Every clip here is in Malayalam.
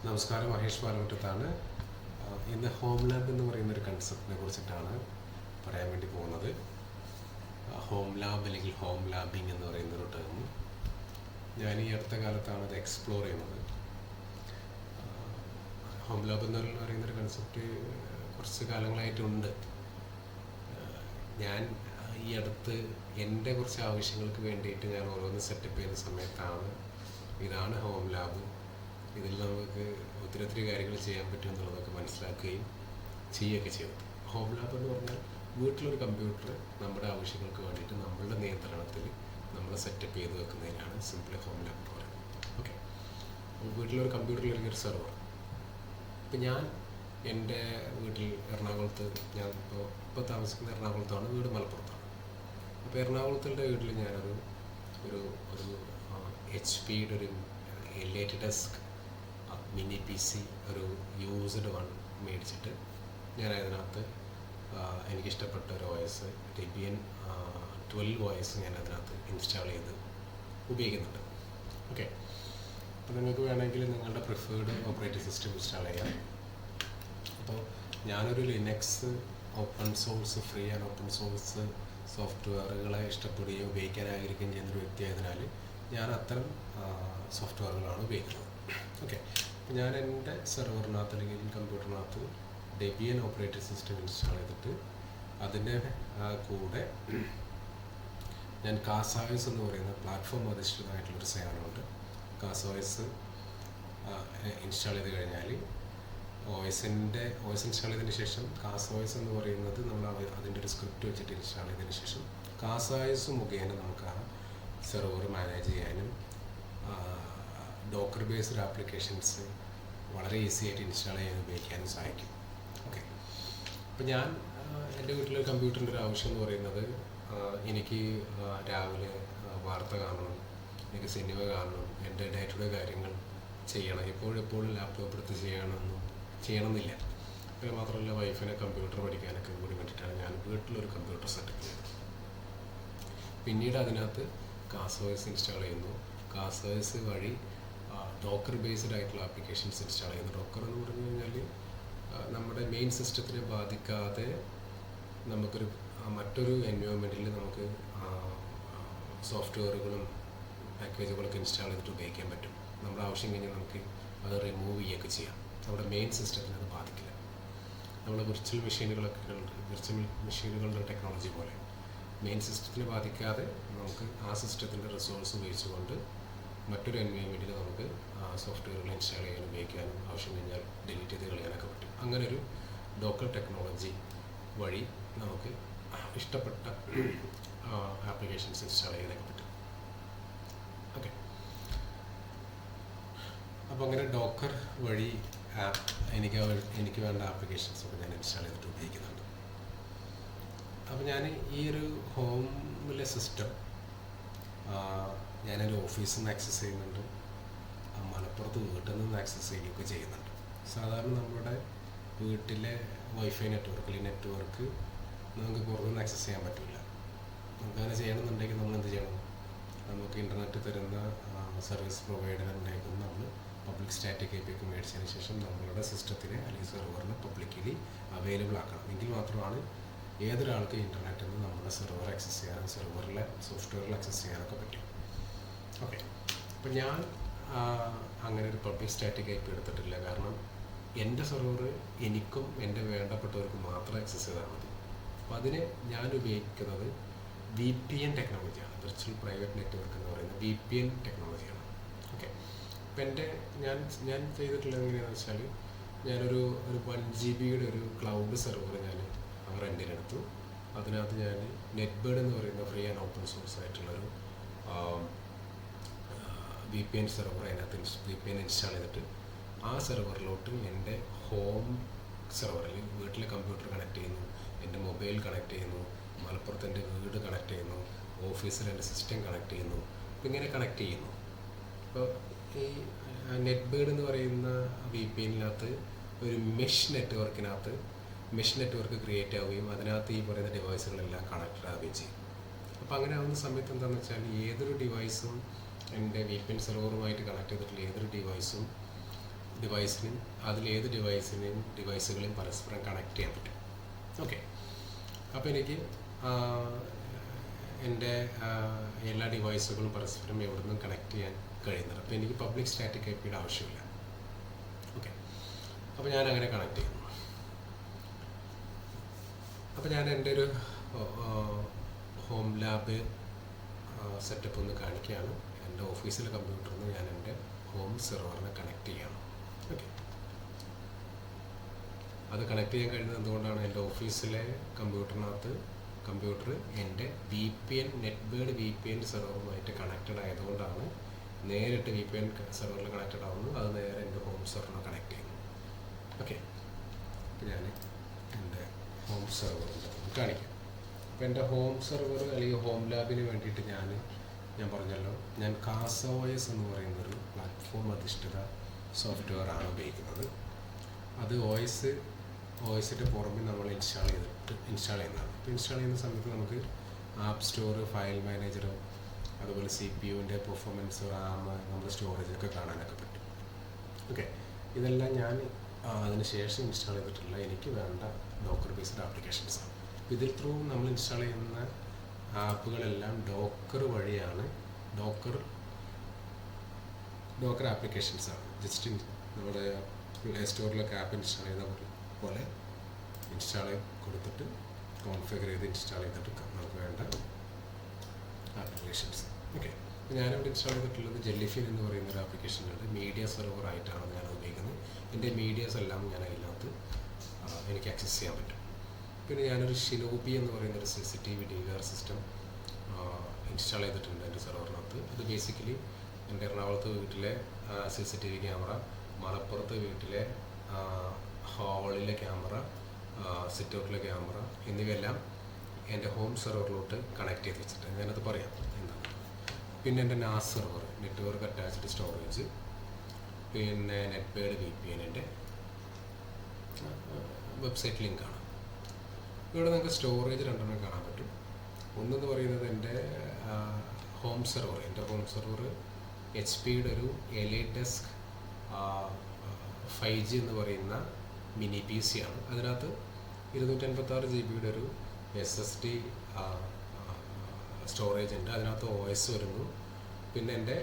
നമസ്കാരം, മഹേഷ് പാലമറ്റത്താണ്. ഇന്ന് ഹോം ലാബ് എന്ന് പറയുന്നൊരു കൺസെപ്റ്റിനെ കുറിച്ചിട്ടാണ് പറയാൻ വേണ്ടി പോകുന്നത്. ഹോം ലാബ് അല്ലെങ്കിൽ ഹോം ലാബിംഗ് എന്ന് പറയുന്നൊരു ടേം ഞാൻ ഈ അടുത്ത കാലത്താണ് അത് എക്സ്പ്ലോർ ചെയ്യുന്നത്. ഹോം ലാബ് എന്ന് പറയുന്നൊരു കൺസെപ്റ്റ് കുറച്ച് കാലങ്ങളായിട്ടുണ്ട്. ഞാൻ ഈ അടുത്ത് എൻ്റെ കുറച്ച് ആവശ്യങ്ങൾക്ക് വേണ്ടിയിട്ട് ഞാൻ ഓരോന്ന് സെറ്റപ്പ് ചെയ്യുന്ന സമയത്താണ് ഇതാണ് ഹോം ലാബ്, ഇതിൽ നമുക്ക് ഒത്തിരി കാര്യങ്ങൾ ചെയ്യാൻ പറ്റും എന്നുള്ളതൊക്കെ മനസ്സിലാക്കുകയും ചെയ്യുകയൊക്കെ ചെയ്തത്. ഹോം ലാബ് എന്ന് പറഞ്ഞാൽ വീട്ടിലൊരു കമ്പ്യൂട്ടർ നമ്മുടെ ആവശ്യങ്ങൾക്ക് വേണ്ടിയിട്ട് നമ്മളുടെ നിയന്ത്രണത്തിൽ നമ്മൾ സെറ്റപ്പ് ചെയ്ത് വെക്കുന്നതിനാണ് സിംപ്ലി ഹോം ലാബ് എന്ന് പറയുന്നത്. ഓക്കെ, വീട്ടിലൊരു കമ്പ്യൂട്ടറിൽ ഒരു സെർവർ. ഇപ്പം ഞാൻ എൻ്റെ വീട്ടിൽ എറണാകുളത്ത്, ഞാൻ ഇപ്പോൾ താമസിക്കുന്ന എറണാകുളത്താണ്, വീട് മലപ്പുറത്താണ്. അപ്പോൾ എറണാകുളത്തിൻ്റെ വീട്ടിൽ ഞാനൊരു ഒരു ഒരു HP-യുടെ ഒരു Elite ഡെസ്ക് മിനി PC ഒരു യൂസ്ഡ് വൺ മേടിച്ചിട്ട് ഞാൻ അതിനകത്ത് എനിക്കിഷ്ടപ്പെട്ട ഒരു OS Debian 12 OS ഞാൻ അതിനകത്ത് ഇൻസ്റ്റാൾ ചെയ്ത് ഉപയോഗിക്കുന്നുണ്ട്. ഓക്കെ, അപ്പോൾ നിങ്ങൾക്ക് വേണമെങ്കിൽ നിങ്ങളുടെ പ്രിഫേർഡ് ഓപ്പറേറ്റിംഗ് സിസ്റ്റം ഇൻസ്റ്റാൾ ചെയ്യാം. അപ്പോൾ ഞാനൊരു Linux open source, free and open source സോഫ്റ്റ്വെയറുകളെ ഇഷ്ടപ്പെടുകയും ഉപയോഗിക്കാൻ ആഗ്രഹിക്കുകയും ചെയ്യുന്നൊരു വ്യക്തിയായതിനാൽ ഞാൻ അത്തരം സോഫ്റ്റ്വെയറുകളാണ് ഉപയോഗിക്കുന്നത്. ഓക്കെ, അപ്പോൾ ഞാൻ എൻ്റെ സെർവറിനകത്ത് അല്ലെങ്കിൽ കമ്പ്യൂട്ടറിനകത്ത് ഡെബിയൻ ഓപ്പറേറ്റിംഗ് സിസ്റ്റം ഇൻസ്റ്റാൾ ചെയ്തിട്ട് അതിൻ്റെ കൂടെ ഞാൻ കാസോസ് എന്ന് പറയുന്ന പ്ലാറ്റ്ഫോം അധിഷ്ഠിതമായിട്ടുള്ളൊരു സേവനമുണ്ട്. കാസോസ് ഇൻസ്റ്റാൾ ചെയ്ത് കഴിഞ്ഞാൽ OS ഇൻസ്റ്റാൾ ചെയ്തതിന് ശേഷം കാസോസ് എന്ന് പറയുന്നത് നമ്മൾ അതിൻ്റെ ഒരു സ്ക്രിപ്റ്റ് വെച്ചിട്ട് ഇൻസ്റ്റാൾ ചെയ്തതിന് ശേഷം കാസോസ് മുഖേന നമുക്ക് ആ സെർവർ മാനേജ് ചെയ്യാനും ഡോക്കർ ബേസ്ഡ് ആപ്ലിക്കേഷൻസ് വളരെ ഈസി ആയിട്ട് ഇൻസ്റ്റാൾ ചെയ്യാൻ ഉപയോഗിക്കാനും സഹായിക്കും. ഓക്കെ, അപ്പോൾ ഞാൻ എൻ്റെ വീട്ടിലെ കമ്പ്യൂട്ടറിൻ്റെ ഒരു ആവശ്യം എന്ന് പറയുന്നത് എനിക്ക് രാവിലെ വാർത്ത കാണണം, എനിക്ക് സിനിമ കാണണം, എൻ്റെ ഡേ ടു ഡേ കാര്യങ്ങൾ ചെയ്യണം. എപ്പോഴും ലാപ്ടോപ്പ് എടുത്ത് ചെയ്യണമെന്നില്ല. പിന്നെ മാത്രമല്ല വൈഫിനെ കമ്പ്യൂട്ടർ പഠിക്കാനൊക്കെ കൂടി വേണ്ടിയിട്ടാണ് ഞാൻ വീട്ടിലൊരു കമ്പ്യൂട്ടർ സെറ്റപ്പ് ചെയ്തത്. പിന്നീട് അതിനകത്ത് കാസോസ് ഇൻസ്റ്റാൾ ചെയ്യുന്നു. കാസോസ് വഴി ഡോക്കർ ബേസ്ഡ് ആയിട്ടുള്ള ആപ്ലിക്കേഷൻസ് ഇൻസ്റ്റാൾ ചെയ്യുന്നു. ഡോക്കർ എന്ന് പറഞ്ഞു കഴിഞ്ഞാൽ നമ്മുടെ മെയിൻ സിസ്റ്റത്തിനെ ബാധിക്കാതെ നമുക്കൊരു മറ്റൊരു എൻവയോൺമെൻറ്റിൽ നമുക്ക് സോഫ്റ്റ്വെയറുകളും പാക്കേജുകളൊക്കെ ഇൻസ്റ്റാൾ ചെയ്തിട്ട് ഉപയോഗിക്കാൻ പറ്റും. നമ്മുടെ ആവശ്യം കഴിഞ്ഞാൽ നമുക്ക് അത് റിമൂവ് ചെയ്യുകയൊക്കെ ചെയ്യാം. നമ്മുടെ മെയിൻ സിസ്റ്റത്തിന് അത് ബാധിക്കില്ല. നമ്മുടെ വിർച്വൽ മെഷീനുകളുടെ ടെക്നോളജി പോലെ മെയിൻ സിസ്റ്റത്തിനെ ബാധിക്കാതെ നമുക്ക് ആ സിസ്റ്റത്തിൻ്റെ റിസോഴ്സ് ഉപയോഗിച്ചുകൊണ്ട് മറ്റൊരു എൻവയോൺമെൻറ്റിൽ നമുക്ക് സോഫ്റ്റ്വെയറുകൾ ഇൻസ്റ്റാൾ ചെയ്യാനും ഉപയോഗിക്കാനും ആവശ്യം കഴിഞ്ഞാൽ ഡിലീറ്റ് ചെയ്ത് കളയാനൊക്കെ പറ്റും. അങ്ങനെ ഒരു ഡോക്കർ ടെക്നോളജി വഴി നമുക്ക് ഇഷ്ടപ്പെട്ട ആപ്ലിക്കേഷൻസ് ഇൻസ്റ്റാൾ ചെയ്യാനൊക്കെ പറ്റും. ഓക്കെ, അപ്പോൾ അങ്ങനെ ഡോക്കർ വഴി എനിക്ക് വേണ്ട ആപ്ലിക്കേഷൻസൊക്കെ ഞാൻ ഇൻസ്റ്റാൾ ചെയ്തിട്ട് ഉപയോഗിക്കുന്നുണ്ട്. അപ്പോൾ ഞാൻ ഈ ഒരു ഹോമിലെ സിസ്റ്റം ഞാനൊരു ഓഫീസിൽ നിന്ന് ആക്സസ് ചെയ്യുന്നുണ്ട്, മലപ്പുറത്ത് വീട്ടിൽ നിന്ന് ആക്സസ് ചെയ്യുകയൊക്കെ ചെയ്യുന്നുണ്ട്. സാധാരണ നമ്മുടെ വീട്ടിലെ വൈഫൈ നെറ്റ്വർക്ക് നമുക്ക് പുറത്തുനിന്ന് ആക്സസ് ചെയ്യാൻ പറ്റില്ല. നമുക്കങ്ങനെ ചെയ്യണമെന്നുണ്ടെങ്കിൽ നമ്മൾ എന്ത് ചെയ്യണം? നമുക്ക് ഇൻ്റർനെറ്റ് തരുന്ന സർവീസ് പ്രൊവൈഡറിൻ്റെയൊക്കെ നമ്മൾ പബ്ലിക് സ്റ്റാറ്റിക് IP ഒക്കെ മേടിച്ചതിന് ശേഷം നമ്മളുടെ സിസ്റ്റത്തിനെ അല്ലെങ്കിൽ സെർവറിനെ പബ്ലിക്കലി അവൈലബിൾ ആക്കണം. എങ്കിൽ മാത്രമാണ് ഏതൊരാൾക്ക് ഇൻ്റർനെറ്റിൽ നിന്ന് നമ്മുടെ സെർവർ ആക്സസ് ചെയ്യാനും സെർവറിലെ സോഫ്റ്റ്വെയറിൽ ആക്സസ് ചെയ്യാനൊക്കെ പറ്റും. ഓക്കെ, അപ്പം ഞാൻ അങ്ങനെ ഒരു പബ്ലിക് സ്റ്റാറ്റിക് IP എടുത്തിട്ടില്ല. കാരണം എൻ്റെ സെർവർ എനിക്കും എൻ്റെ വേണ്ടപ്പെട്ടവർക്കും മാത്രം ആക്സസ് ചെയ്താൽ മതി. അപ്പോൾ അതിന് ഞാൻ ഉപയോഗിക്കുന്നത് VPN ടെക്നോളജിയാണ്, വിർച്വൽ പ്രൈവറ്റ് നെറ്റ്വർക്ക് എന്ന് പറയുന്ന VPN ടെക്നോളജിയാണ്. ഓക്കെ, അപ്പോൾ ഞാൻ ചെയ്തിട്ടുള്ളത് എങ്ങനെയാണെന്ന് വെച്ചാൽ ഞാനൊരു 1 GB ഒരു ക്ലൗഡ് സെർവർ ഞാൻ റെൻറ്റിനെടുത്തു. അതിനകത്ത് ഞാൻ നെറ്റ്ബേർഡ് എന്ന് പറയുന്ന ഫ്രീ ആൻഡ് ഓപ്പൺ സോഴ്സ് ആയിട്ടുള്ളൊരു VPN സെർവർ അതിനകത്ത് VPN ഇൻസ്റ്റാൾ ചെയ്തിട്ട് ആ സെർവറിലോട്ട് എൻ്റെ ഹോം സെർവറിൽ വീട്ടിലെ കമ്പ്യൂട്ടർ കണക്ട് ചെയ്യുന്നു, എൻ്റെ മൊബൈൽ കണക്ട് ചെയ്യുന്നു, മലപ്പുറത്ത് എൻ്റെ വീട് കണക്ട് ചെയ്യുന്നു, ഓഫീസിൽ എൻ്റെ സിസ്റ്റം കണക്ട് ചെയ്യുന്നു. അപ്പോൾ ഇങ്ങനെ കണക്ട് ചെയ്യുന്നു. അപ്പോൾ ഈ നെറ്റ്ബേർഡ് എന്ന് പറയുന്ന VPNിനകത്ത് ഒരു മെഷ് നെറ്റ്വർക്ക് ക്രിയേറ്റ് ആവുകയും അതിനകത്ത് ഈ പറയുന്ന ഡിവൈസുകളെല്ലാം കണക്റ്റഡ് ആവുകയും ചെയ്യും. അപ്പോൾ അങ്ങനെ ആവുന്ന സമയത്ത് എന്താണെന്ന് വെച്ചാൽ ഏതൊരു ഡിവൈസും എൻ്റെ VPN സെർവറുമായിട്ട് കണക്ട് ചെയ്തിട്ടുള്ള ഏതൊരു ഡിവൈസും ഡിവൈസിനും അതിലേത് ഡിവൈസുകളെയും പരസ്പരം കണക്ട് ചെയ്യാൻ പറ്റും. ഓക്കെ, അപ്പോൾ എനിക്ക് എൻ്റെ എല്ലാ ഡിവൈസുകളും പരസ്പരം എവിടെ നിന്നും കണക്ട് ചെയ്യാൻ കഴിയുന്നുണ്ട്. അപ്പോൾ എനിക്ക് പബ്ലിക് സ്റ്റാറ്റിക് ഐ പിയുടെ ആവശ്യമില്ല. ഓക്കെ, അപ്പോൾ ഞാൻ അങ്ങനെ കണക്ട് ചെയ്യുന്നു. അപ്പോൾ ഞാൻ എൻ്റെ ഒരു ഹോം ലാബ് സെറ്റപ്പ് ഒന്ന് കാണിക്കുകയാണ്. എൻ്റെ ഓഫീസിലെ കമ്പ്യൂട്ടറിൽ നിന്ന് ഞാൻ എൻ്റെ ഹോം സെർവറിനെ കണക്ട് ചെയ്യണം. ഓക്കെ, അത് കണക്ട് ചെയ്യാൻ കഴിയുന്നത് എന്തുകൊണ്ടാണ്? എൻ്റെ ഓഫീസിലെ കമ്പ്യൂട്ടർ എൻ്റെ VPN നെറ്റ്ബേർഡ് VPN സെർവറുമായിട്ട് കണക്റ്റഡ് ആയതുകൊണ്ടാണ്. നേരിട്ട് VPN സെർവറിൽ കണക്റ്റഡ് ആവുന്നു, അത് നേരെ എൻ്റെ ഹോം സെർവറിനെ കണക്ട് ചെയ്യുന്നു. ഓക്കെ, അപ്പോൾ ഞാൻ എൻ്റെ ഹോം സെർവർ കാണിക്കാം. അപ്പോൾ എൻ്റെ ഹോം സെർവർ അല്ലെങ്കിൽ ഹോം ലാബിന് വേണ്ടിയിട്ട് ഞാൻ പറഞ്ഞല്ലോ, ഞാൻ CasaOS എന്ന് പറയുന്നൊരു പ്ലാറ്റ്ഫോം അധിഷ്ഠിത സോഫ്റ്റ്വെയർ ആണ് ഉപയോഗിക്കുന്നത്. അത് OSൻ്റെ പുറമെ നമ്മൾ ഇൻസ്റ്റാൾ ചെയ്യുന്നതാണ്. അപ്പോൾ ഇൻസ്റ്റാൾ ചെയ്യുന്ന സമയത്ത് നമുക്ക് ആപ്പ് സ്റ്റോർ, ഫയൽ മാനേജർ, അതുപോലെ CPUവിൻ്റെ പെർഫോമൻസ്, RAM, നമ്മുടെ സ്റ്റോറേജൊക്കെ കാണാനൊക്കെ പറ്റും. ഓക്കെ, ഇതെല്ലാം ഞാൻ അതിന് ശേഷം ഇൻസ്റ്റാൾ ചെയ്തിട്ടുള്ള എനിക്ക് വേണ്ട ഡോക്കർ ബേസ്ഡ് ആപ്ലിക്കേഷൻസാണ്. ഇതിൽ ത്രൂ നമ്മൾ ഇൻസ്റ്റാൾ ചെയ്യുന്ന ആപ്പുകളെല്ലാം ഡോക്കർ വഴിയാണ്, ഡോക്കർ ആപ്ലിക്കേഷൻസാണ്. ജസ്റ്റ് നമ്മുടെ പ്ലേ സ്റ്റോറിലൊക്കെ ആപ്പ് ഇൻസ്റ്റാൾ ചെയ്ത പോലെ ഇൻസ്റ്റാൾ കൊടുത്തിട്ട് കോൺഫിഗർ ചെയ്ത് ഇൻസ്റ്റാൾ ചെയ്തിട്ട് നമുക്ക് വേണ്ട ആപ്ലിക്കേഷൻസ്. ഓക്കെ, ഞാനിവിടെ ഇൻസ്റ്റാൾ ചെയ്തിട്ടുള്ളത് ജെല്ലിഫിൻ എന്ന് പറയുന്ന ഒരു ആപ്ലിക്കേഷനുണ്ട്. മീഡിയ സെർവർ ആയിട്ടാണ് ഞാൻ ഉപയോഗിക്കുന്നത്. എൻ്റെ മീഡിയാസ് എല്ലാം ഞാൻ അതിനകത്ത് എനിക്ക് ആക്സസ് ചെയ്യാൻ പറ്റും. പിന്നെ ഞാനൊരു ഷിനോബി എന്ന് പറയുന്ന ഒരു CCTV DVR സിസ്റ്റം ഇൻസ്റ്റാൾ ചെയ്തിട്ടുണ്ട് എൻ്റെ സെർവറിനകത്ത്. അത് ബേസിക്കലി എൻ്റെ എറണാകുളത്ത് വീട്ടിലെ CCTV ക്യാമറ, മലപ്പുറത്ത് വീട്ടിലെ ഹാളിലെ ക്യാമറ, സിറ്റ് ഔട്ടിലെ ക്യാമറ എന്നിവയെല്ലാം എൻ്റെ ഹോം സെർവറിലോട്ട് കണക്ട് ചെയ്ത് വെച്ചിട്ടുണ്ട്. ഞാനത് പറയാം എന്താണ്. പിന്നെ എൻ്റെ NAS server, network attached storage, പിന്നെ നെറ്റ്ബേർഡ് VPNൻ്റെ വെബ്സൈറ്റ് ലിങ്കാണ്. ഇവിടെ നിങ്ങൾക്ക് സ്റ്റോറേജ് രണ്ടെണ്ണം കാണാൻ പറ്റും. ഒന്നെന്ന് പറയുന്നത് എൻ്റെ ഹോം സെർവർ HP-യുടെ ഒരു EliteDesk 5G എന്ന് പറയുന്ന മിനി PC ആണ്. അതിനകത്ത് 256 GB ഒരു SSD സ്റ്റോറേജ് ഉണ്ട്. അതിനകത്ത് OS വരുന്നു. പിന്നെ എൻ്റെ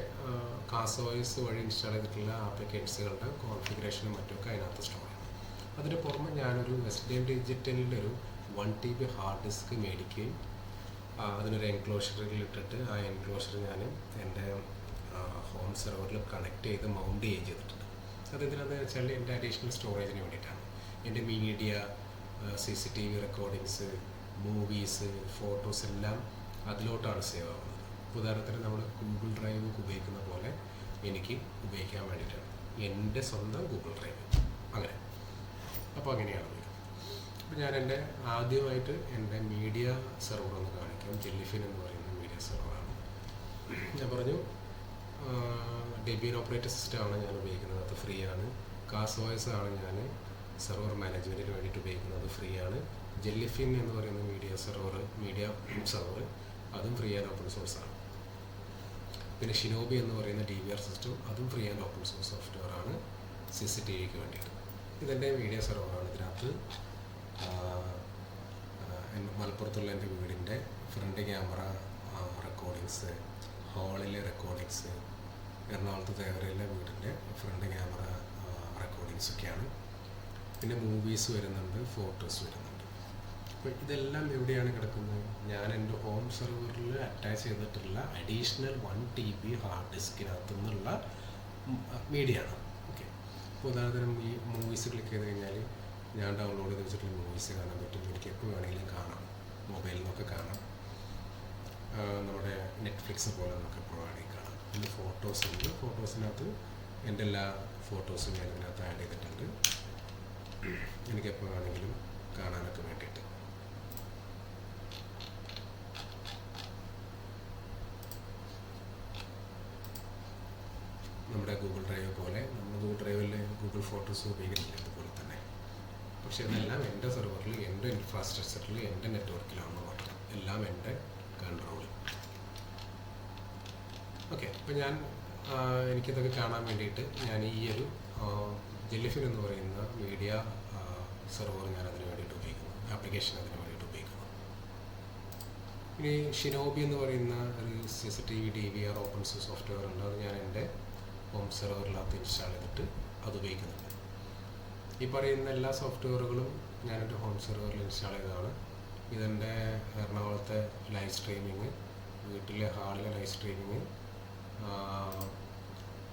CasaOS വഴി ഇൻസ്റ്റാൾ ചെയ്തിട്ടുള്ള ആപ്ലിക്കേഷൻസുകളുടെ കോൺഫിഗറേഷനും മറ്റുമൊക്കെ അതിനകത്ത് സ്റ്റോർ ചെയ്യും. അതിന് പുറമെ ഞാനൊരു വെസ്റ്റേൺ ഡിജിറ്റലിൻ്റെ ഒരു 1 TB ഹാർഡ് ഡിസ്ക് മേടിക്കുകയും അതിനൊരു എൻക്ലോഷറിൽ ഇട്ടിട്ട് ആ എൻക്ലോഷർ ഞാൻ എൻ്റെ ഹോം സെർവറിൽ കണക്ട് ചെയ്ത് മൗണ്ട് ചെയ്തിട്ടുണ്ട്. അതെന്തിനാന്ന് വെച്ചാൽ എൻ്റെ അഡീഷണൽ സ്റ്റോറേജിന് വേണ്ടിയിട്ടാണ്. എൻ്റെ media, CCTV recordings, movies, photos എല്ലാം അതിലോട്ടാണ് സേവ് ആവുന്നത്. ഉദാഹരണത്തിന് നമ്മൾ ഗൂഗിൾ ഡ്രൈവ് ഉപയോഗിക്കുന്ന പോലെ എനിക്ക് ഉപയോഗിക്കാൻ വേണ്ടിയിട്ടാണ്, എൻ്റെ സ്വന്തം ഗൂഗിൾ ഡ്രൈവ്. അങ്ങനെ, അപ്പോൾ അങ്ങനെയാണ് ഉപയോഗിക്കുന്നത്. അപ്പോൾ ഞാൻ ആദ്യമായിട്ട് എൻ്റെ മീഡിയ സെർവർ ഒന്ന് കാണിക്കാം. ജെല്ലിഫിൻ എന്ന് പറയുന്ന മീഡിയ സെർവറാണ്. ഞാൻ പറഞ്ഞു ഡെബിയൻ ഓപ്പറേറ്റിംഗ് സിസ്റ്റമാണ് ഞാൻ ഉപയോഗിക്കുന്നത്, അത് ഫ്രീ ആണ്. CasaOS ആണ് ഞാൻ സെർവർ മാനേജ്മെൻറ്റിന് വേണ്ടിയിട്ട് ഉപയോഗിക്കുന്നത്, അത് ഫ്രീ ആണ്. ജെല്ലിഫിൻ എന്ന് പറയുന്ന മീഡിയ സെർവർ അതും ഫ്രീ ആൻഡ് ഓപ്പൺ സോഴ്സാണ്. പിന്നെ ഷിനോബി എന്ന് പറയുന്ന DVR സിസ്റ്റം, അതും free and open source software ആണ് CCTVക്ക് വേണ്ടിയിട്ട്. ഇതെൻ്റെ മീഡിയ സെർവറാണ്. ഇതിനകത്ത് മലപ്പുറത്തുള്ള എൻ്റെ വീടിൻ്റെ ഫ്രണ്ട് ക്യാമറ റെക്കോർഡിങ്സ്, ഹാളിലെ റെക്കോർഡിങ്സ്, എറണാകുളത്ത് തേവരയിലെ വീടിൻ്റെ ഫ്രണ്ട് ക്യാമറ റെക്കോർഡിങ്സൊക്കെയാണ്. പിന്നെ മൂവീസ് വരുന്നുണ്ട്, ഫോട്ടോസ് വരുന്നുണ്ട്. അപ്പോൾ ഇതെല്ലാം എവിടെയാണ് കിടക്കുന്നത്? ഞാൻ എൻ്റെ ഹോം സെർവറിൽ അറ്റാച്ച് ചെയ്തിട്ടുള്ള അഡീഷണൽ 1 TB ഹാർഡ് ഡിസ്കിനകത്തു നിന്നുള്ള മീഡിയ ആണ്. ഓക്കെ, ഇപ്പോൾ ഉദാഹരണത്തിന് ഈ മൂവീസ് ക്ലിക്ക് ചെയ്ത് കഴിഞ്ഞാൽ ഞാൻ ഡൗൺലോഡ് ചെയ്ത് വെച്ചിട്ടുള്ള മൂവീസ് കാണാൻ പറ്റും. എനിക്ക് എപ്പോൾ വേണമെങ്കിലും കാണാം, മൊബൈലിൽ നിന്നൊക്കെ കാണാം, നമ്മുടെ നെറ്റ്ഫ്ലിക്സ് പോലെ നമുക്ക് എപ്പോൾ വേണമെങ്കിൽ കാണാം. പിന്നെ ഫോട്ടോസ് ഉണ്ട്. ഫോട്ടോസിനകത്ത് എൻ്റെ എല്ലാ ഫോട്ടോസും ഞാൻ ഇതിനകത്ത് ആഡ് ചെയ്തിട്ടുണ്ട്, എനിക്കെപ്പോൾ വേണമെങ്കിലും കാണാനൊക്കെ വേണ്ടിയിട്ട്. നമ്മുടെ ഗൂഗിൾ ഡ്രൈവ് പോലെ, നമ്മൾ ഗൂഗിൾ ഡ്രൈവിൽ ഗൂഗിൾ ഫോട്ടോസ് ഉപയോഗിക്കുന്നില്ല, അതുപോലെ തന്നെ. പക്ഷേ ഇതെല്ലാം എൻ്റെ സെർവറിൽ, എൻ്റെ ഇൻഫ്രാസ്ട്രക്ചറിൽ, എൻ്റെ നെറ്റ്വർക്കിലാണ് മാത്രം, എല്ലാം എൻ്റെ കൺട്രോളിൽ. ഓക്കെ, അപ്പോൾ എനിക്കിതൊക്കെ കാണാൻ വേണ്ടിയിട്ട് ഞാൻ ഈ ഒരു ജെല്ലിഫിൻ എന്ന് പറയുന്ന മീഡിയ സെർവർ ഞാൻ അതിന് വേണ്ടിയിട്ട് ഉപയോഗിക്കുന്നു, ആപ്ലിക്കേഷൻ അതിന് വേണ്ടിയിട്ട് ഉപയോഗിക്കുന്നു. ഇനി ഷിനോബി എന്ന് പറയുന്ന ഒരു CCTV DVR open source software ഉണ്ട്. അത് ഞാൻ എൻ്റെ ഹോം സെർവറിനകത്ത് ഇൻസ്റ്റാൾ ചെയ്തിട്ട് അത് ഉപയോഗിക്കുന്നുണ്ട്. ഈ പറയുന്ന എല്ലാ സോഫ്റ്റ്വെയറുകളും ഞാൻ എൻ്റെ ഹോം സെർവറിൽ ഇൻസ്റ്റാൾ ചെയ്തതാണ്. ഇതെൻ്റെ എറണാകുളത്തെ ലൈവ് സ്ട്രീമിങ്, വീട്ടിലെ ഹാളിലെ ലൈവ് സ്ട്രീമിങ്,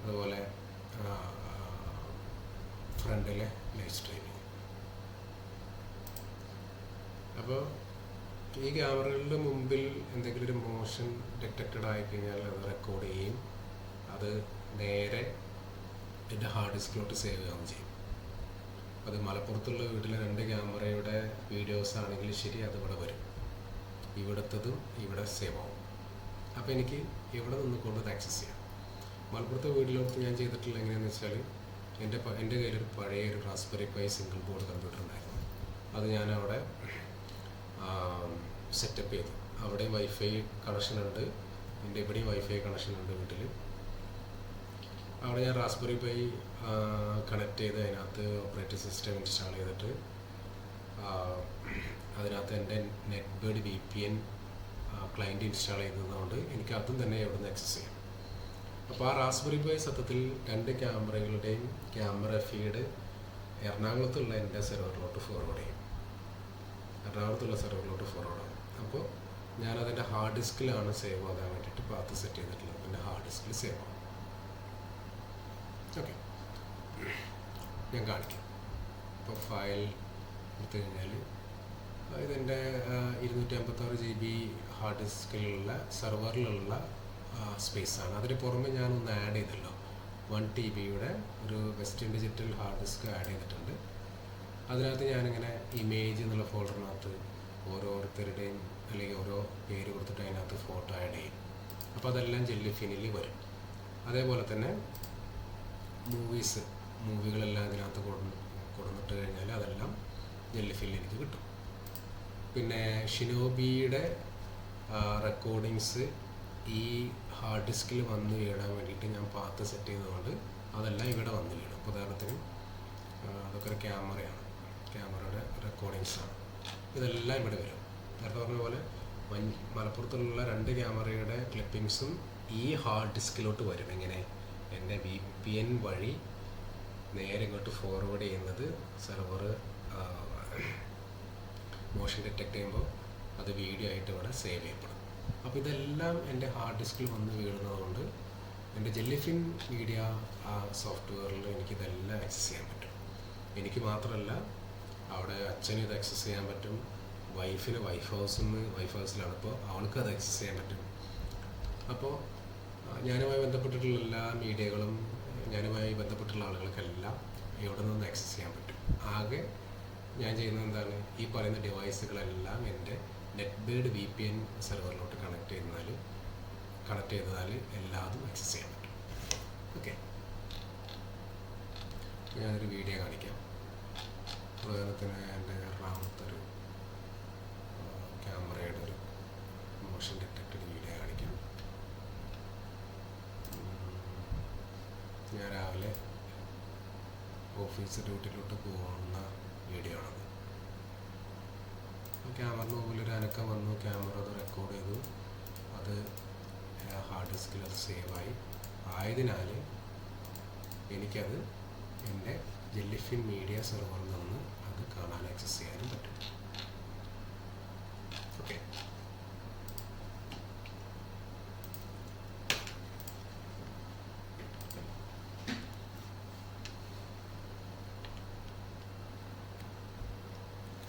അതുപോലെ ഫ്രണ്ടിലെ ലൈവ് സ്ട്രീമിങ്. അപ്പോൾ ഈ ക്യാമറകളുടെ മുമ്പിൽ എന്തെങ്കിലും ഒരു മോഷൻ ഡിറ്റക്റ്റഡ് ആയിക്കഴിഞ്ഞാൽ അത് റെക്കോർഡ് ചെയ്യും. അത് നേരെ എൻ്റെ ഹാർഡ് ഡിസ്കിലോട്ട് സേവ് ചെയ്യുകയും ചെയ്യും. അത് മലപ്പുറത്തുള്ള വീട്ടിലെ 2 ക്യാമറയുടെ വീഡിയോസ് ആണെങ്കിൽ ശരി, അതിവിടെ വരും. ഇവിടുത്തതും ഇവിടെ സേവ് ആവും. അപ്പോൾ എനിക്ക് ഇവിടെ നിന്നുകൊണ്ട് അത് ആക്സസ് ചെയ്യാം. മലപ്പുറത്തെ വീട്ടിലോട്ട് ഞാൻ ചെയ്തിട്ടുള്ള എങ്ങനെയാണെന്ന് വെച്ചാൽ, എൻ്റെ കയ്യിലൊരു പഴയൊരു raspberry Pi single board computer ഉണ്ടായിരുന്നു. അത് ഞാൻ അവിടെ സെറ്റപ്പ് ചെയ്തു. അവിടെ വൈഫൈ കണക്ഷൻ ഉണ്ട്, എൻ്റെ ഇവിടെയും വൈഫൈ കണക്ഷൻ ഉണ്ട് വീട്ടിൽ. അവിടെ ഞാൻ റാസ്ബെറി പൈ കണക്ട് ചെയ്ത് അതിനകത്ത് ഓപ്പറേറ്റിംഗ് സിസ്റ്റം ഇൻസ്റ്റാൾ ചെയ്തിട്ട് അതിനകത്ത് എൻ്റെ നെറ്റ്ബേർഡ് VPN ക്ലയൻറ്റ് ഇൻസ്റ്റാൾ ചെയ്തതുകൊണ്ട് എനിക്ക് അതും തന്നെ ഇവിടെ നിന്ന് ആക്സസ് ചെയ്യാം. അപ്പോൾ ആ റാസ്ബെറി പൈ സത്യത്തിൽ 2 ക്യാമറകളുടെയും ക്യാമറ ഫീഡ് എറണാകുളത്തുള്ള എൻ്റെ സെർവറിലോട്ട് ഫോർവേഡ് ചെയ്യും. അപ്പോൾ ഞാനതിൻ്റെ ഹാർഡ് ഡിസ്കിലാണ് സേവ് ആകാൻ വേണ്ടിയിട്ട് പാത്ത് സെറ്റ് ചെയ്തിട്ടുള്ളത്. എൻ്റെ ഹാർഡ് ഡിസ്കിൽ സേവ് ആകും. ഓക്കെ, ഞാൻ കാണിക്കാം. ഇപ്പോൾ ഫയൽ എടുത്തു കഴിഞ്ഞാൽ ഇതെൻ്റെ 256 GB ഹാർഡ് ഡിസ്കിലുള്ള സെർവറിലുള്ള സ്പേസാണ്. അതിന് പുറമെ ഞാനൊന്ന് ആഡ് ചെയ്തല്ലോ, 1 TBയുടെ ഒരു western digital hard disk add ചെയ്തിട്ടുണ്ട്. അതിനകത്ത് ഞാനിങ്ങനെ ഇമേജ് എന്നുള്ള ഫോൾഡറിനകത്ത് ഓരോരുത്തരുടെയും അല്ലെങ്കിൽ ഓരോ പേര് കൊടുത്തിട്ട് അതിനകത്ത് ഫോട്ടോ ആഡ് ചെയ്യും. അപ്പോൾ അതെല്ലാം ജെല്ലിഫിനിൽ വരും. അതേപോലെ തന്നെ മൂവികളെല്ലാം ഇതിനകത്ത് കൊടുത്തിട്ട് കഴിഞ്ഞാൽ അതെല്ലാം ജെല്ലിഫിനിൽ എനിക്ക് കിട്ടും. പിന്നെ ഷിനോബിയുടെ റെക്കോർഡിങ്സ് ഈ ഹാർഡ് ഡിസ്കിൽ വന്ന് വീഴാൻ വേണ്ടിയിട്ട് ഞാൻ പാത്ത് സെറ്റ് ചെയ്തതുകൊണ്ട് അതെല്ലാം ഇവിടെ വന്ന് വീഴും. ഉദാഹരണത്തിന് അതൊക്കെ ഒരു ക്യാമറയുടെ റെക്കോർഡിങ്സാണ്. ഇതെല്ലാം ഇവിടെ വരും. നേരത്തെ പറഞ്ഞ പോലെ മലപ്പുറത്തുള്ള 2 ക്യാമറയുടെ ക്ലിപ്പിങ്സും ഈ ഹാർഡ് ഡിസ്കിലോട്ട് വരും. എങ്ങനെ? എൻ്റെ VPN വഴി നേരെ ഇങ്ങോട്ട് ഫോർവേഡ് ചെയ്യുന്നത് സെർവർ മോഷൻ ഡിറ്റക്ട് ചെയ്യുമ്പോൾ അത് വീഡിയോ ആയിട്ട് ഇവിടെ സേവ് ചെയ്യപ്പെടും. അപ്പോൾ ഇതെല്ലാം എൻ്റെ ഹാർഡ് ഡിസ്കിൽ വന്ന് വീഴുന്നതുകൊണ്ട് എൻ്റെ ജെല്ലിഫിൻ മീഡിയ സോഫ്റ്റ്വെയറിൽ എനിക്കിതെല്ലാം ആക്സസ് ചെയ്യാൻ പറ്റും. എനിക്ക് മാത്രമല്ല, അവിടെ അച്ഛന് ഇത് ആക്സസ് ചെയ്യാൻ പറ്റും, വൈഫിന് വൈഫ് ഹൗസിലാണ്, ഇപ്പോൾ അവൾക്ക് അത് ആക്സസ് ചെയ്യാൻ പറ്റും. അപ്പോൾ ഞാനുമായി ബന്ധപ്പെട്ടിട്ടുള്ള എല്ലാ മീഡിയകളും ഞാനുമായി ബന്ധപ്പെട്ടുള്ള ആളുകൾക്കെല്ലാം ഇവിടെ നിന്ന് ആക്സസ് ചെയ്യാൻ പറ്റും. ആകെ ഞാൻ ചെയ്യുന്നത് എന്താണ്, ഈ പറയുന്ന ഡിവൈസുകളെല്ലാം എൻ്റെ നെറ്റ്ബേർഡ് VPN സെർവറിലോട്ട് കണക്ട് ചെയ്താൽ എല്ലാതും ആക്സസ് ചെയ്യാൻ പറ്റും. ഓക്കെ, ഞാനൊരു വീഡിയോ കാണിക്കാം. ഉദാഹരണത്തിന് എൻ്റെ എറണാകുളത്തൊരു ക്യാമറയുടെ ഒരു മോഷൻ ഡിറ്റക്റ്റഡ് വീഡിയോ കാണിക്കാം. ഞാൻ രാവിലെ ഓഫീസ് ഡ്യൂട്ടിയിലോട്ട് പോകുന്ന വീഡിയോ ആണത്. ക്യാമറയുടെ മുമ്പിലൊരു അനക്കം വന്നു, ക്യാമറ അത് റെക്കോർഡ് ചെയ്തു, അത് ഹാർഡ് ഡിസ്കിൽ അത് സേവായി ആയതിനാൽ എനിക്കത് എൻ്റെ ജെല്ലിഫിൻ മീഡിയ സെർവറിൽ നിന്ന് അത് കാണാൻ ആക്സസ് ചെയ്യാനും പറ്റും. ഓക്കെ,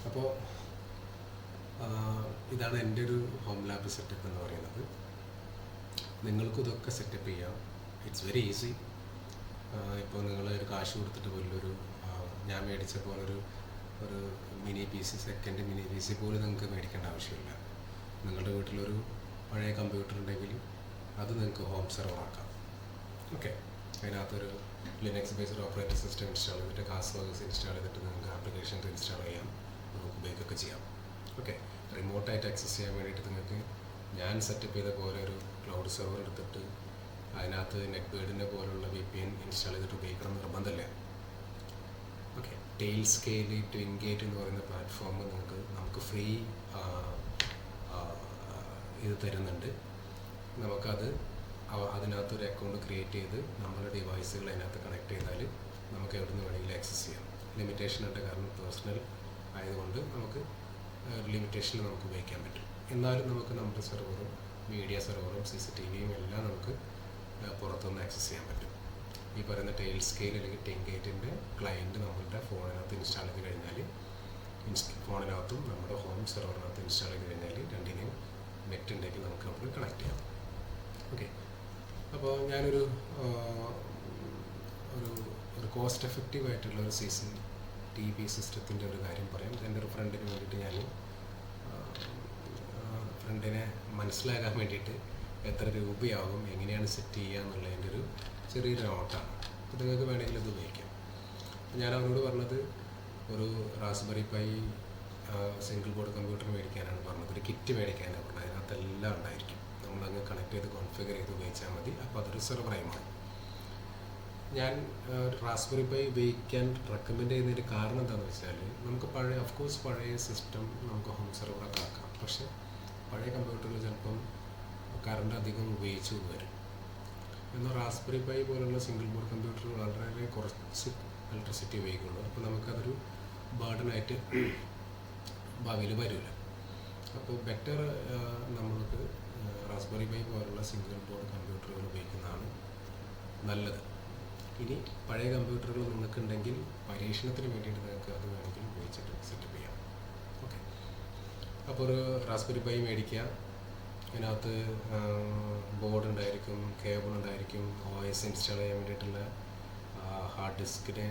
അപ്പോൾ ഇതാണ് എൻ്റെ ഒരു ഹോം ലാബ് സെറ്റപ്പ് എന്ന് പറയുന്നത്. നിങ്ങൾക്കും ഇതൊക്കെ സെറ്റപ്പ് ചെയ്യാം. It's very easy. ഇപ്പോൾ നിങ്ങൾ ഒരു കാശ് കൊടുത്തിട്ട് പോലൊരു ഞാൻ മേടിച്ച പോലൊരു mini PC, second mini PC പോലും നിങ്ങൾക്ക് മേടിക്കേണ്ട ആവശ്യമില്ല. നിങ്ങളുടെ വീട്ടിലൊരു പഴയ കമ്പ്യൂട്ടർ ഉണ്ടെങ്കിൽ അത് നിങ്ങൾക്ക് ഹോം സെർവർ ആക്കാം. ഓക്കെ, അതിനകത്തൊരു Linux based operating system install ചെയ്തിട്ട് കാസ്വർക്സ് ഇൻസ്റ്റാൾ ചെയ്തിട്ട് നിങ്ങൾക്ക് ആപ്ലിക്കേഷൻസ് ഇൻസ്റ്റാൾ ചെയ്യാം, നമുക്ക് ഉപയോഗിക്കുകയൊക്കെ ചെയ്യാം. ഓക്കെ, റിമോട്ടായിട്ട് ആക്സസ് ചെയ്യാൻ വേണ്ടിയിട്ട് നിങ്ങൾക്ക് ഞാൻ സെറ്റപ്പ് ചെയ്ത പോലെ ഒരു ക്ലൗഡ് സെർവർ എടുത്തിട്ട് അതിനകത്ത് നെറ്റ്ബേർഡിൻ്റെ പോലുള്ള VPN ഇൻസ്റ്റാൾ ചെയ്തിട്ട് ഉപയോഗിക്കണം നിർബന്ധമില്ല. ഓക്കെ, ടെയിൽ സ്കെയിൽ ട്വിൻഗേറ്റ് എന്ന് പറയുന്ന പ്ലാറ്റ്ഫോം നമുക്ക് ഫ്രീ ഇത് തരുന്നുണ്ട്. നമുക്കത് അതിനകത്തൊരു അക്കൗണ്ട് ക്രിയേറ്റ് ചെയ്ത് നമ്മുടെ ഡിവൈസുകൾ അതിനകത്ത് കണക്ട് ചെയ്താൽ നമുക്ക് എവിടെ നിന്ന് വേണമെങ്കിലും ആക്സസ് ചെയ്യാം. ലിമിറ്റേഷൻ ഉണ്ട്, കാരണം പേഴ്സണൽ ആയതുകൊണ്ട് നമുക്ക് ലിമിറ്റേഷനിൽ നമുക്ക് ഉപയോഗിക്കാൻ പറ്റും. എന്നാലും നമുക്ക് നമ്മുടെ സെർവറും മീഡിയ സെർവറും CCTVയും എല്ലാം നമുക്ക് പുറത്തുനിന്ന് ആക്സസ് ചെയ്യാൻ പറ്റും. ഈ പറയുന്ന ടെയിൽ സ്കെയിൽ അല്ലെങ്കിൽ ട്വിൻഗേറ്റിൻ്റെ ക്ലയൻറ്റ് നമ്മളുടെ ഫോണിനകത്ത് ഇൻസ്റ്റാൾ ചെയ്ത് കഴിഞ്ഞാൽ ഫോണിനകത്തും നമ്മുടെ ഹോം സെർവറിനകത്ത് ഇൻസ്റ്റാൾ ചെയ്ത് കഴിഞ്ഞാൽ രണ്ടിനെയും നെറ്റ് ഉണ്ടെങ്കിൽ നമുക്ക് അവിടെ കണക്ട് ചെയ്യാം. ഓക്കെ, അപ്പോൾ ഞാനൊരു ഒരു കോസ്റ്റ് എഫക്റ്റീവ് ആയിട്ടുള്ള ഒരു CCTV സിസ്റ്റത്തിൻ്റെ ഒരു കാര്യം പറയാം. എൻ്റെ ഒരു ഫ്രണ്ടിന് വേണ്ടിയിട്ട് ഞാൻ ഫ്രണ്ടിനെ മനസ്സിലാക്കാൻ വേണ്ടിയിട്ട് എത്ര രൂപയാകും, എങ്ങനെയാണ് സെറ്റ് ചെയ്യുക എന്നുള്ളതിൻ്റെ ഒരു ചെറിയൊരു നോട്ടാണ്. അപ്പോൾ നിങ്ങൾക്ക് വേണമെങ്കിൽ ഇത് ഉപയോഗിക്കാം. ഞാൻ അവനോട് പറഞ്ഞത് ഒരു Raspberry Pi single board computer മേടിക്കാനാണ് പറഞ്ഞത്, ഒരു കിറ്റ് മേടിക്കാനാണ് പറഞ്ഞത്. അതിനകത്തെല്ലാം ഉണ്ടായിരിക്കും, നമ്മളങ്ങ് കണക്ട് ചെയ്ത് കോൺഫിഗർ ചെയ്ത് ഉപയോഗിച്ചാൽ മതി. അപ്പോൾ അതൊരു സെർവറായി മാറും. ഞാൻ റാസ്ബെറി പൈ ഉപയോഗിക്കാൻ റെക്കമെൻഡ് ചെയ്യുന്നതിൻ്റെ കാരണം എന്താണെന്ന് വെച്ചാൽ, നമുക്ക് പഴയ സിസ്റ്റം നമുക്ക് ഹോം സെർവറൊക്കെ ആക്കാം. പക്ഷേ പഴയ കമ്പ്യൂട്ടറിൽ ചിലപ്പം കറണ്ട് അധികം ഉപയോഗിച്ചു വരും. എന്നാൽ റാസ്ബെറി പൈ പോലുള്ള സിംഗിൾ ബോർഡ് കമ്പ്യൂട്ടർ വളരെ കുറച്ച് ഇലക്ട്രിസിറ്റി ഉപയോഗിക്കുള്ളൂ. അപ്പോൾ നമുക്കതൊരു ബർഡനായിട്ട് ഭാവിയിൽ വരില്ല. അപ്പോൾ ബെറ്റർ നമ്മൾക്ക് റാസ്ബെറി പൈ പോലുള്ള സിംഗിൾ ബോർഡ് കമ്പ്യൂട്ടറുകൾ ഉപയോഗിക്കുന്നതാണ് നല്ലത്. ഇനി പഴയ കമ്പ്യൂട്ടറുകൾ നിങ്ങൾക്കുണ്ടെങ്കിൽ പരീക്ഷണത്തിന് വേണ്ടിയിട്ട് നിങ്ങൾക്ക് അത് വേണമെങ്കിൽ ഉപയോഗിച്ചിട്ട് സെറ്റപ്പ് ചെയ്യാം. ഓക്കെ, അപ്പോൾ ഒരു റാസ്ബെറി പൈ മേടിക്കുക. അതിനകത്ത് ബോർഡ് ഉണ്ടായിരിക്കും, കേബിൾ ഉണ്ടായിരിക്കും, OS ഇൻസ്റ്റാൾ ചെയ്യാൻ വേണ്ടിയിട്ടുള്ള ഹാർഡ് ഡിസ്കിനെ,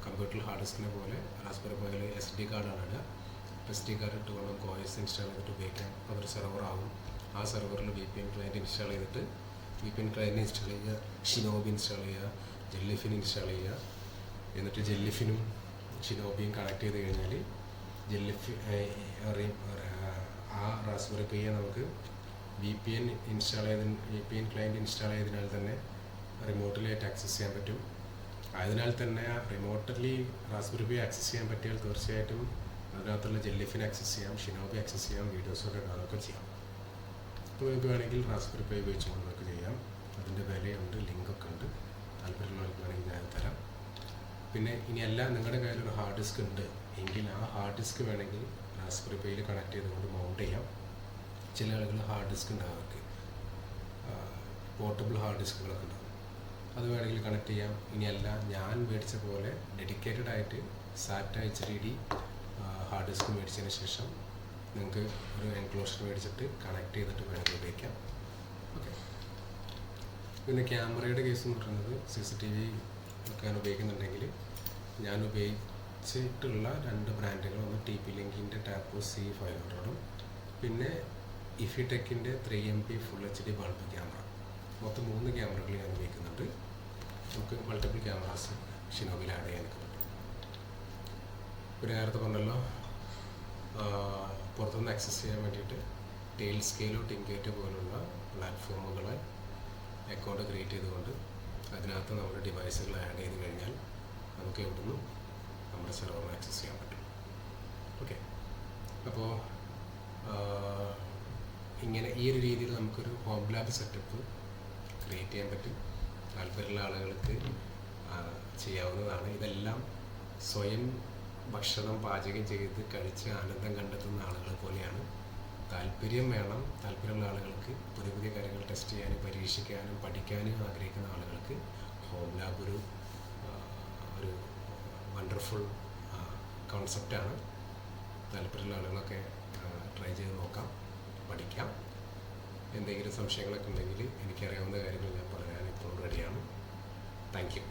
കമ്പ്യൂട്ടറിൽ ഹാർഡ് ഡിസ്കിനെ പോലെ റാസ്ബെറി പൈയിൽ SD കാർഡാണ് ഇടുക. SD കാർഡ് ഇട്ട് കൊണ്ട് നമുക്ക് OS ഇൻസ്റ്റാൾ ചെയ്തിട്ട് ഉപയോഗിക്കാം. അപ്പോൾ അതൊരു സെർവറാകും. ആ സെർവറിൽ VPN ക്ലയൻറ്റ് ഇൻസ്റ്റാൾ ചെയ്തിട്ട് VPN ക്ലയൻറ്റ് ഇൻസ്റ്റാൾ ചെയ്യുക, ഷിനോബി ഇൻസ്റ്റാൾ ചെയ്യുക, ജെല്ലിഫിൻ ഇൻസ്റ്റാൾ ചെയ്യുക. എന്നിട്ട് ജെല്ലിഫിനും ഷിനോബിയും കണക്ട് ചെയ്ത് കഴിഞ്ഞാൽ ആ റാസ്ബെറി പൈയെ നമുക്ക് VPN ക്ലയൻറ്റ് ഇൻസ്റ്റാൾ ചെയ്തതിനാൽ തന്നെ റിമോട്ടിലായിട്ട് ആക്സസ് ചെയ്യാൻ പറ്റും. അതിനാൽ തന്നെ റിമോട്ടലി റാസ്ബെറി പൈ ആക്സസ് ചെയ്യാൻ പറ്റിയാൽ തീർച്ചയായിട്ടും അതിനകത്തുള്ള ജെല്ലിഫിൻ ആക്സസ് ചെയ്യാം, ഷിനോബി ആക്സസ് ചെയ്യാം, വീഡിയോസൊക്കെ കാണുകയൊക്കെ ചെയ്യാം. അപ്പോൾ നിങ്ങൾക്ക് വേണമെങ്കിൽ റാസ്ബെറി പൈ ഉപയോഗിച്ചുകൊണ്ട് നമുക്ക് ചെയ്യാം. അതിൻ്റെ വിലയുണ്ട്, ലിങ്കൊക്കെ ഉണ്ട്. താല്പര്യമുള്ളവർക്ക് വേണമെങ്കിൽ ഞാൻ തരാം. പിന്നെ ഇനിയല്ല, നിങ്ങളുടെ കയ്യിലൊരു ഹാർഡ് ഡിസ്ക് ഉണ്ട് എങ്കിൽ ആ ഹാർഡ് ഡിസ്ക് വേണമെങ്കിൽ റാസ്ബെറി പൈയിൽ കണക്ട് ചെയ്തുകൊണ്ട് മൗണ്ട് ചെയ്യാം. ചില ആളുകൾ ഹാർഡ് ഡിസ്ക് ഉണ്ടാവും, അവർക്ക് പോർട്ടബിൾ ഹാർഡ് ഡിസ്കുകളൊക്കെ ഉണ്ടാവും, അത് വേണമെങ്കിൽ കണക്ട് ചെയ്യാം. ഇനിയല്ല, ഞാൻ മേടിച്ച പോലെ ഡെഡിക്കേറ്റഡ് ആയിട്ട് SATA HDD ഹാർഡ് ഡിസ്ക് മേടിച്ചതിന് ശേഷം നിങ്ങൾക്ക് ഒരു എൻക്ലോഷർ മേടിച്ചിട്ട് കണക്ട് ചെയ്തിട്ട് വേണമെങ്കിൽ ഉപയോഗിക്കാം. ഓക്കെ, പിന്നെ ക്യാമറയുടെ കേസ് എന്ന് പറയുന്നത് CCTV ഒക്കെ ഞാൻ ഉപയോഗിക്കുന്നുണ്ടെങ്കിൽ ഞാൻ ഉപയോഗിച്ചിട്ടുള്ള 2 ബ്രാൻഡുകൾ, ഒന്ന് TP-Linkൻ്റെ ടാപ്പോ C500ഉം പിന്നെ ഇഫിടെക്കിൻ്റെ 3MP full HD bulb camera. മൊത്തം 3 ക്യാമറകൾ ഞാൻ ഉപയോഗിക്കുന്നുണ്ട്. നമുക്ക് മൾട്ടിപ്പിൾ ക്യാമറാസ് ഷിനോബിയിൽ ആഡ് ചെയ്യാനൊക്കെ പറ്റും. പിന്നെ നേരത്തെ പറഞ്ഞല്ലോ, പുറത്തുനിന്ന് ആക്സസ് ചെയ്യാൻ വേണ്ടിയിട്ട് ടെയിൽ സ്കെയിലോ ട്വിൻഗേറ്റോ പോലുള്ള പ്ലാറ്റ്ഫോമുകളെ അക്കൗണ്ട് ക്രിയേറ്റ് ചെയ്തുകൊണ്ട് അതിനകത്ത് നമ്മുടെ ഡിവൈസുകൾ ആഡ് ചെയ്ത് കഴിഞ്ഞാൽ നമുക്ക് എവിടുന്നും നമ്മുടെ സെർവറിനെ ആക്സസ് ചെയ്യാൻ പറ്റും. ഓക്കെ, അപ്പോൾ ഇങ്ങനെ ഈ ഒരു രീതിയിൽ നമുക്കൊരു ഹോം ലാബ് സെറ്റപ്പ് ക്രിയേറ്റ് ചെയ്യാൻ പറ്റും. താല്പര്യമുള്ള ആളുകൾക്ക് ചെയ്യാവുന്നതാണ്. ഇതെല്ലാം സ്വയം ഭക്ഷണം പാചകം ചെയ്ത് കഴിച്ച് ആനന്ദം കണ്ടെത്തുന്ന ആളുകളെ പോലെയാണ്. താല്പര്യം വേണം. താല്പര്യമുള്ള ആളുകൾക്ക് പുതിയ പുതിയ കാര്യങ്ങൾ ടെസ്റ്റ് ചെയ്യാനും പരീക്ഷിക്കാനും പഠിക്കാനും ആഗ്രഹിക്കുന്ന ആളുകൾക്ക് ഹോം ലാബ് ഒരു വണ്ടർഫുൾ കോൺസെപ്റ്റാണ്. താല്പര്യമുള്ള ആളുകളൊക്കെ ട്രൈ ചെയ്ത് നോക്കാം, പഠിക്കാം. എന്തെങ്കിലും സംശയങ്ങളൊക്കെ ഉണ്ടെങ്കിൽ എനിക്കറിയാവുന്ന കാര്യങ്ങൾ ഞാൻ പറയാൻ ഇപ്പോൾ റെഡിയാണ്. Thank you.